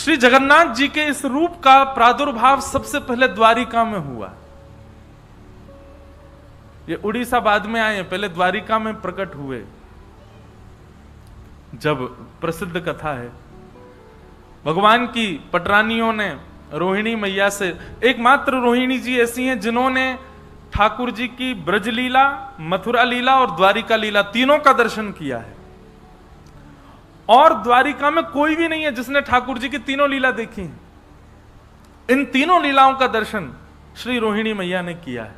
श्री जगन्नाथ जी के इस रूप का प्रादुर्भाव सबसे पहले द्वारिका में हुआ। ये उड़ीसा बाद में आए, पहले द्वारिका में प्रकट हुए। जब प्रसिद्ध कथा है, भगवान की पटरानियों ने रोहिणी मैया से, एकमात्र रोहिणी जी ऐसी हैं जिन्होंने ठाकुर जी की ब्रज लीला, मथुरा लीला और द्वारिका लीला तीनों का दर्शन किया है। और द्वारिका में कोई भी नहीं है जिसने ठाकुर जी की तीनों लीला देखी है। इन तीनों लीलाओं का दर्शन श्री रोहिणी मैया ने किया है।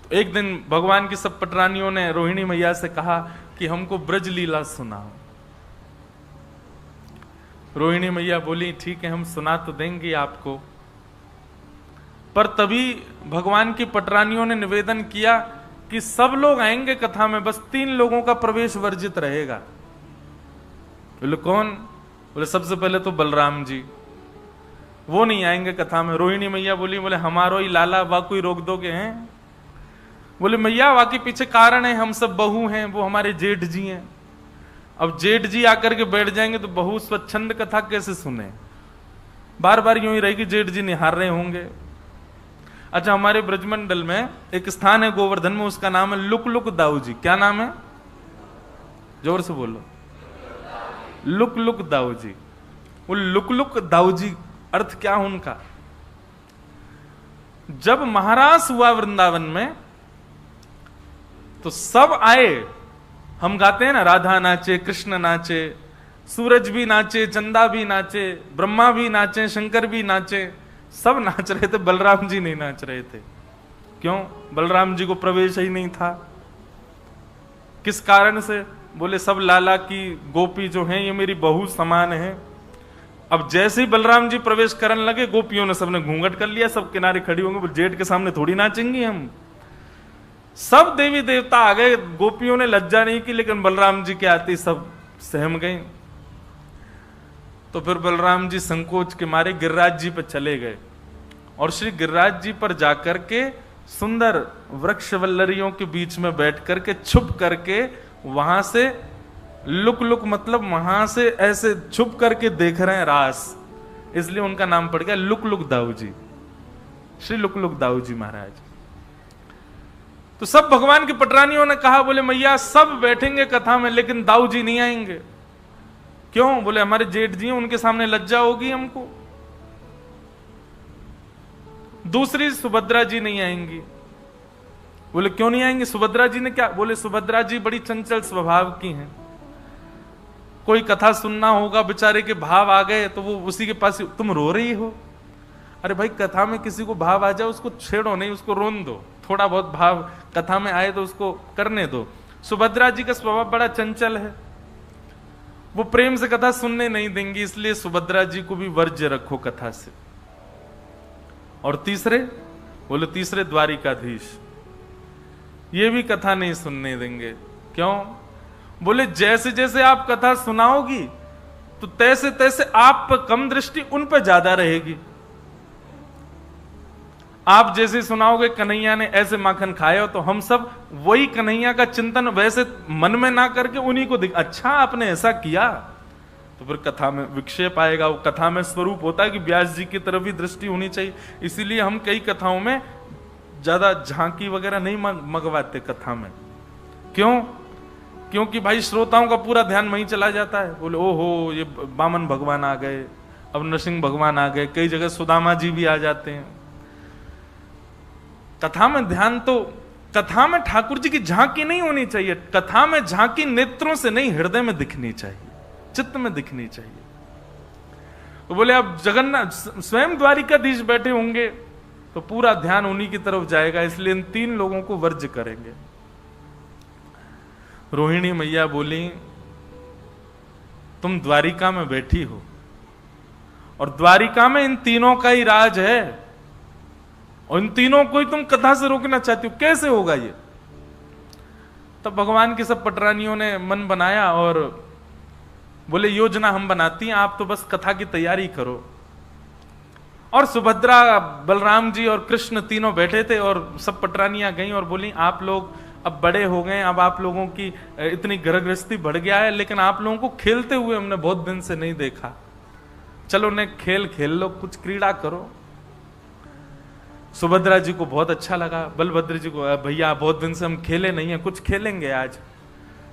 तो एक दिन भगवान की सब पटरानियों ने रोहिणी मैया से कहा कि हमको ब्रज लीला सुनाओ। रोहिणी मैया बोली ठीक है, हम सुना तो देंगे आपको, पर तभी भगवान की पटरानियों ने निवेदन किया कि सब लोग आएंगे कथा में, बस 3 लोगों का प्रवेश वर्जित रहेगा। बोले कौन? बोले सबसे पहले तो बलराम जी, वो नहीं आएंगे कथा में। रोहिणी मैया बोली, बोले हमारो ही लाला, वा कोई रोक दोगे हैं? बोले मैया वाकई पीछे कारण है, हम सब बहू हैं, वो हमारे जेठ जी हैं। अब जेठ जी आकर के बैठ जाएंगे तो बहू स्वच्छंद कथा कैसे सुने? बार बार यूं ही रहेगी, जेठ जी निहार रहे होंगे। अच्छा, हमारे ब्रजमंडल में एक स्थान है गोवर्धन में, उसका नाम है लुक लुक दाऊ जी। क्या नाम है? जोर से बोलो। Look look Dau ji. वो लुक लुक दाऊ जी अर्थ क्या उनका? जब महारास हुआ वृंदावन में तो सब आए, हम गाते हैं ना, राधा नाचे, कृष्ण नाचे, सूरज भी नाचे, चंदा भी नाचे, ब्रह्मा भी नाचे, शंकर भी नाचे, सब नाच रहे थे, बलराम जी नहीं नाच रहे थे। क्यों? बलराम जी को प्रवेश ही नहीं था। किस कारण से? बोले सब लाला की गोपी जो हैं ये मेरी बहू समान है। अब जैसे ही बलराम जी प्रवेश करने लगे, गोपियों ने सबने घूंघट कर लिया, सब किनारे खड़ी होंगे, जेठ के सामने थोड़ी नाचेंगी हम। सब देवी देवता आ गए, गोपियों ने लज्जा नहीं की, लेकिन बलराम जी के आते सब सहम गए। तो फिर बलराम जी संकोच के मारे गिरिराज जी पर चले गए और श्री गिरिराज जी पर जाकर के सुंदर वृक्ष वल्लरियों के बीच में बैठ करके छुप करके वहां से लुक लुक, मतलब वहां से ऐसे छुप करके देख रहे हैं रास, इसलिए उनका नाम पड़ गया look look Dau ji, Shri look look Dau ji महाराज। तो सब भगवान की पटरानियों ने कहा, बोले मैया सब बैठेंगे कथा में लेकिन दाऊ जी नहीं आएंगे। क्यों? बोले हमारे जेठ जी हैं, उनके सामने लज्जा होगी हमको। दूसरी सुभद्रा जी नहीं आएंगी। बोले क्यों नहीं आएंगी? सुभद्रा जी ने क्या? बोले सुभद्रा जी बड़ी चंचल स्वभाव की हैं, कोई कथा सुनना होगा, बेचारे के भाव आ गए तो वो उसी के पास, तुम रो रही हो। अरे भाई, कथा में किसी को भाव आ जाए उसको छेड़ो नहीं, उसको रोन दो। थोड़ा बहुत भाव कथा में आए तो उसको करने दो। सुभद्रा जी का स्वभाव बड़ा चंचल है, वो प्रेम से कथा सुनने नहीं देंगी, इसलिए सुभद्रा जी को भी वर्ज्य रखो कथा से। और तीसरे? बोले तीसरे द्वारिकाधीश, ये भी कथा नहीं सुनने देंगे। क्यों? बोले जैसे जैसे आप कथा सुनाओगी तो तैसे तैसे आप पर कम दृष्टि उन पर ज्यादा रहेगी। आप जैसे सुनाओगे कन्हैया ने ऐसे माखन खाया, तो हम सब वही कन्हैया का चिंतन वैसे मन में ना करके उन्हीं को अच्छा आपने ऐसा किया, तो फिर कथा में विक्षेप आएगा। वो कथा में स्वरूप होता है कि व्यास जी की तरफ ही दृष्टि होनी चाहिए। इसीलिए हम कई कथाओं में ज्यादा झांकी वगैरह नहीं मंगवाते कथा में। क्यों? क्योंकि भाई श्रोताओं का पूरा ध्यान वहीं चला जाता है। बोले ओहो ये वामन भगवान आ गए, अब नरसिंह भगवान आ गए, कई जगह सुदामा जी भी आ जाते हैं। कथा में ध्यान तो, कथा में ठाकुर जी की झांकी नहीं होनी चाहिए। कथा में झांकी नेत्रों से नहीं, हृदय में दिखनी चाहिए, चित्त में दिखनी चाहिए। तो बोले अब जगन्नाथ स्वयं द्वारिकाधीश बैठे होंगे तो पूरा ध्यान उन्हीं की तरफ जाएगा, इसलिए इन 3 लोगों को वर्ज्य करेंगे। रोहिणी मैया बोली तुम द्वारिका में बैठी हो और द्वारिका में इन तीनों का ही राज है, और इन तीनों को ही तुम कथा से रोकना चाहती हो, कैसे होगा ये? तब भगवान की सब पटरानियों ने मन बनाया और बोले योजना हम बनाती हैं, आप तो बस कथा की तैयारी करो। और सुभद्रा, बलराम जी और कृष्ण तीनों बैठे थे और सब पटरानियां गईं और बोली आप लोग अब बड़े हो गए, अब आप लोगों की इतनी गृहस्थी बढ़ गया है, लेकिन आप लोगों को खेलते हुए हमने बहुत दिन से नहीं देखा, चलो ने खेल खेल लो, कुछ क्रीड़ा करो। सुभद्रा जी को बहुत अच्छा लगा, बलभद्र जी को, भैया बहुत दिन से हम खेले नहीं है, कुछ खेलेंगे आज।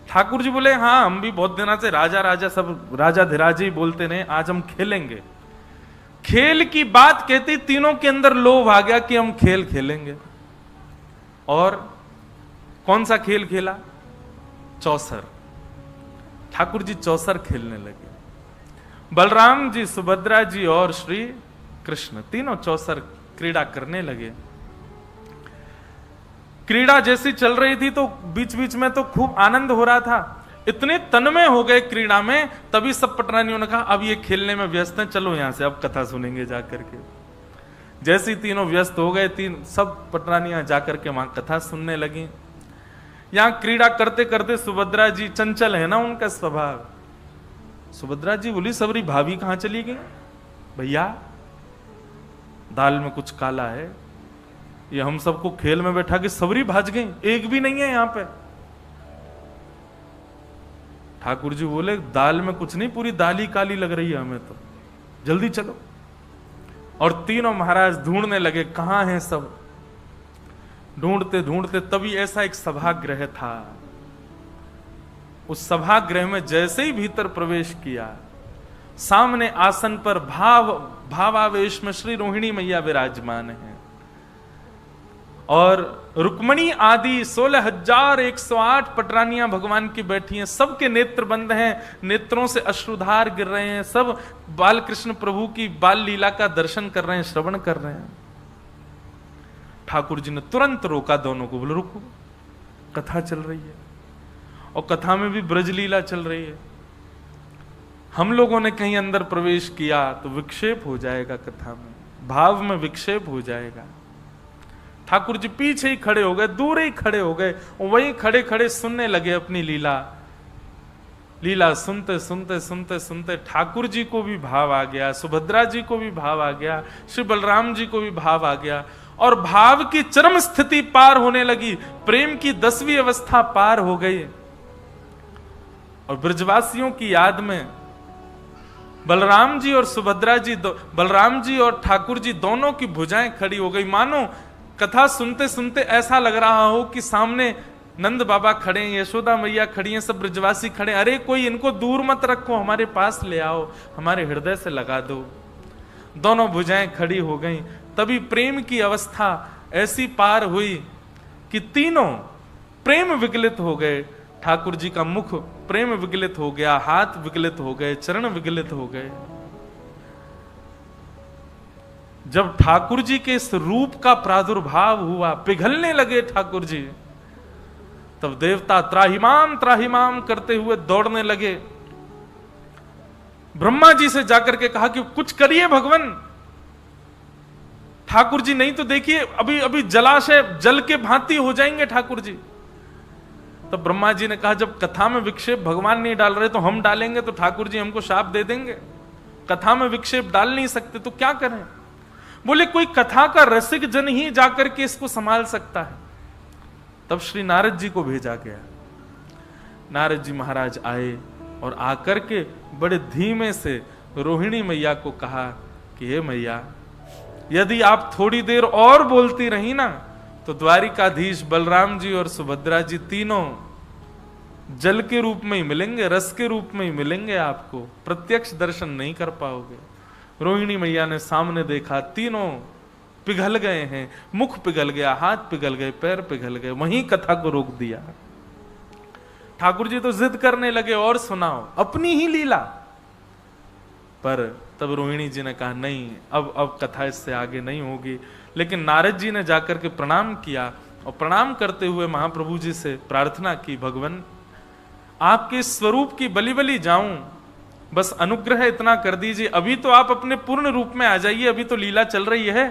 ठाकुर जी बोले हाँ, हम भी बहुत दिनों से राजा राजा सब राजा धीराज ही बोलते रहे, आज हम खेलेंगे। खेल की बात कहती तीनों के अंदर लोभ आ गया कि हम खेल खेलेंगे। और कौन सा खेल खेला? चौसर। ठाकुर जी चौसर खेलने लगे। बलराम जी, सुभद्रा जी और श्री कृष्ण तीनों चौसर क्रीड़ा करने लगे। क्रीड़ा जैसी चल रही थी तो बीच बीच में तो खूब आनंद हो रहा था, इतने तन्मय हो गए क्रीड़ा में, तभी सब पटरानियों ने कहा अब ये खेलने में व्यस्त हैं, चलो यहां से अब कथा सुनेंगे जाकर के। जैसे ही तीनों व्यस्त हो गए, सब पटरानियां जाकर के वहां कथा सुनने लगी। यहां क्रीड़ा करते करते सुभद्रा जी, चंचल है ना उनका स्वभाव, सुभद्रा जी बोली सबरी भाभी कहां चली गई? भैया दाल में कुछ काला है, ये हम सबको खेल में बैठा के सबरी भाज गई, एक भी नहीं है यहां पे। ठाकुर जी बोले दाल में कुछ नहीं, पूरी दाल ही काली लग रही है हमें तो, जल्दी चलो। और तीनों महाराज ढूंढने लगे कहां हैं सब। ढूंढते ढूंढते तभी ऐसा एक सभागृह था, उस सभागृह में जैसे ही भीतर प्रवेश किया, सामने आसन पर भावावेश में श्री रोहिणी मैया विराजमान है और रुक्मणी आदि 16,108 पटरानियां भगवान की बैठी हैं, सबके नेत्र बंद हैं, नेत्रों से अश्रुधार गिर रहे हैं, सब बाल कृष्ण प्रभु की बाल लीला का दर्शन कर रहे हैं, श्रवण कर रहे हैं। ठाकुर जी ने तुरंत रोका दोनों को, बोले रुको, कथा चल रही है और कथा में भी ब्रज लीला चल रही है, हम लोगों ने कहीं अंदर प्रवेश किया तो विक्षेप हो जाएगा, कथा में भाव में विक्षेप हो जाएगा। ठाकुर जी पीछे ही खड़े हो गए, दूर ही खड़े हो गए, वहीं खड़े खड़े सुनने लगे अपनी लीला। लीला सुनते सुनते सुनते सुनते ठाकुर जी को भी भाव आ गया, सुभद्रा जी को भी भाव आ गया, श्री बलराम जी को भी भाव आ गया और भाव की चरम स्थिति पार होने लगी, प्रेम की 10वीं अवस्था पार हो गई। और ब्रजवासियों की याद में बलराम जी और सुभद्रा जी, बलराम जी और ठाकुर जी दोनों की भुजाएं खड़ी हो गई, मानो कथा सुनते सुनते ऐसा लग रहा हो कि सामने नंद बाबा खड़े हैं, यशोदा मैया खड़ी हैं, सब ब्रजवासी खड़े, अरे कोई इनको दूर मत रखो, हमारे पास ले आओ, हमारे हृदय से लगा दो। दोनों भुजाएं खड़ी हो गईं, तभी प्रेम की अवस्था ऐसी पार हुई कि तीनों प्रेम विगलित हो गए। ठाकुर जी का मुख प्रेम विगलित हो गया, हाथ विगलित हो गए, चरण विगलित हो गए। जब ठाकुर जी के इस रूप का प्रादुर्भाव हुआ, पिघलने लगे ठाकुर जी, तब देवता त्राहिमाम त्राहिमाम करते हुए दौड़ने लगे। ब्रह्मा जी से जाकर के कहा कि कुछ करिए भगवान। ठाकुर जी नहीं तो देखिए अभी अभी जलाशय जल के भांति हो जाएंगे ठाकुर जी। तब ब्रह्मा जी ने कहा जब कथा में विक्षेप भगवान नहीं डाल रहे तो हम डालेंगे तो ठाकुर जी हमको शाप दे देंगे, कथा में विक्षेप डाल नहीं सकते तो क्या करें। बोले कोई कथा का रसिक जन ही जाकर के इसको संभाल सकता है। तब श्री नारद जी को भेजा गया। नारद जी महाराज आए और आकर के बड़े धीमे से रोहिणी मैया को कहा कि हे मैया, यदि आप थोड़ी देर और बोलती रही ना तो द्वारिकाधीश बलराम जी और सुभद्रा जी तीनों जल के रूप में ही मिलेंगे, रस के रूप में ही मिलेंगे, आपको प्रत्यक्ष दर्शन नहीं कर पाओगे। रोहिणी मैया ने सामने देखा, तीनों पिघल गए हैं, मुख पिघल गया, हाथ पिघल गए, पैर पिघल गए, वहीं कथा को रोक दिया। ठाकुर जी तो जिद करने लगे और सुनाओ अपनी ही लीला, पर तब रोहिणी जी ने कहा नहीं, अब कथा इससे आगे नहीं होगी। लेकिन नारद जी ने जाकर के प्रणाम किया और प्रणाम करते हुए महाप्रभु जी से प्रार्थना की, भगवान आपके स्वरूप की बलि बलि जाऊं, बस अनुग्रह इतना कर दीजिए। अभी तो आप अपने पूर्ण रूप में आ जाइए, अभी तो लीला चल रही है,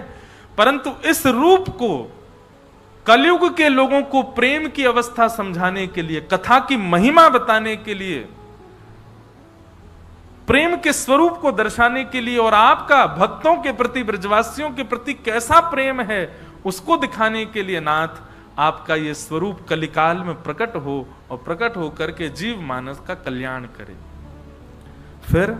परंतु इस रूप को कलयुग के लोगों को प्रेम की अवस्था समझाने के लिए, कथा की महिमा बताने के लिए, प्रेम के स्वरूप को दर्शाने के लिए और आपका भक्तों के प्रति, ब्रजवासियों के प्रति कैसा प्रेम है उसको दिखाने के लिए, नाथ आपका ये स्वरूप कलिकाल में प्रकट हो और प्रकट हो करके जीव मानस का कल्याण करे। फिर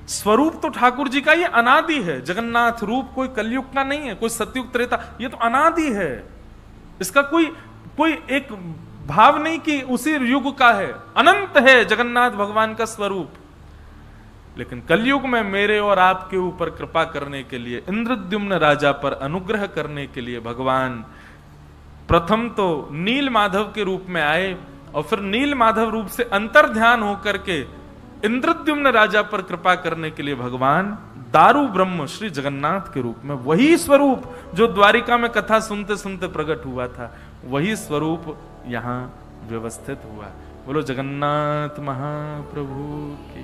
स्वरूप तो ठाकुर जी का ये अनादि है, जगन्नाथ रूप कोई कलयुग का नहीं है, कोई सतयुग त्रेता, ये तो अनादि है। इसका कोई एक भाव नहीं कि उसी युग का है, अनंत है जगन्नाथ भगवान का स्वरूप। लेकिन कलयुग में मेरे और आपके ऊपर कृपा करने के लिए, इंद्रद्युम्न राजा पर अनुग्रह करने के लिए भगवान प्रथम तो नील माधव के रूप में आए और फिर नील माधव रूप से अंतर्ध्यान होकर के इंद्रद्युम्न राजा पर कृपा करने के लिए भगवान दारू ब्रह्म श्री जगन्नाथ के रूप में, वही स्वरूप जो द्वारिका में कथा सुनते सुनते प्रकट हुआ था, वही स्वरूप यहां व्यवस्थित हुआ। बोलो जगन्नाथ महाप्रभु की।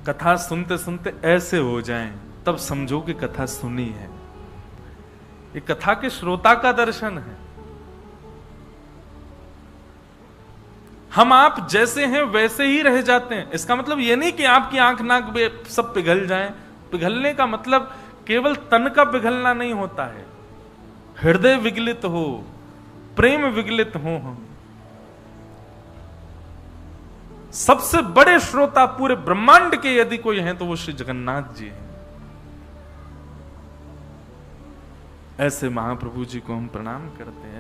कथा सुनते सुनते ऐसे हो जाएं, तब समझो कि कथा सुनी है। ये कथा के श्रोता का दर्शन है। हम आप जैसे हैं वैसे ही रह जाते हैं। इसका मतलब ये नहीं कि आपकी आंख नाक सब पिघल जाएं। पिघलने का मतलब केवल तन का पिघलना नहीं होता है, हृदय विगलित हो, प्रेम विगलित हो। हम सबसे बड़े श्रोता पूरे ब्रह्मांड के यदि कोई हैं तो वो श्री जगन्नाथ जी हैं। ऐसे महाप्रभु जी को हम प्रणाम करते हैं।